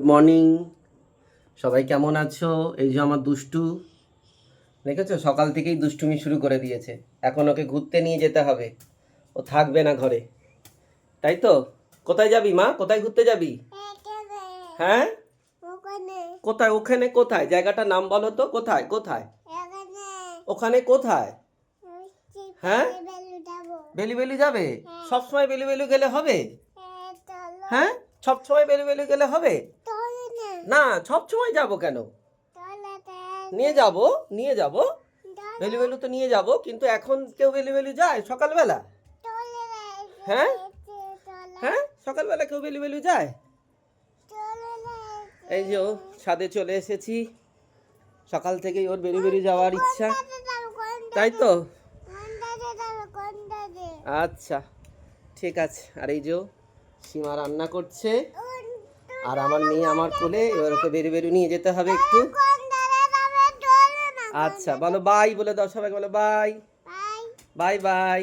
Morning, সবাই কেমন আছো? এই যে আমার দুষ্টু, দেখেছো সকাল থেকেই দুষ্টুমি শুরু করে দিয়েছে। এখন ওকে ঘুরতে নিয়ে যেতে হবে, ও থাকবে না ঘরে, তাই তো? কোথায় যাবি মা? কোথায় ঘুরতে যাবি? হ্যাঁ, কোথায়? ওখানে কোথায়? জায়গাটার নাম বলো তো। কোথায় কোথায়? ওখানে কোথায়? হ্যাঁ, বেলু বেলু যাবে? সবসময় বেলু বেলু গেলে হবে? হ্যাঁ, সবসময় বেলু বেলু গেলে হবে না? সবসময় যাবো কেন? নিয়ে যাব, নিয়ে যাব, বেলু বেলু তো নিয়ে যাব, কিন্তু এখন কেউ বেলু বেলু যায় সকালবেলা? হ্যাঁ হ্যাঁ, সকালবেলা কেউ বেলু বেলু যায়? এই যে ও ছাদে চলে এসেছি, সকাল থেকেই ওর বেলু বেলু যাওয়ার ইচ্ছা, তাই তো? আচ্ছা, ঠিক আছে। আর এই যে সীমা রান্না করছে, আর আমার মেয়ে আমার কোলে, এবার ওকে বেরু বেরু নিয়ে যেতে হবে একটু। আচ্ছা, বলো বাই বলে দাও, সবাই বলো বাই। Bye bye.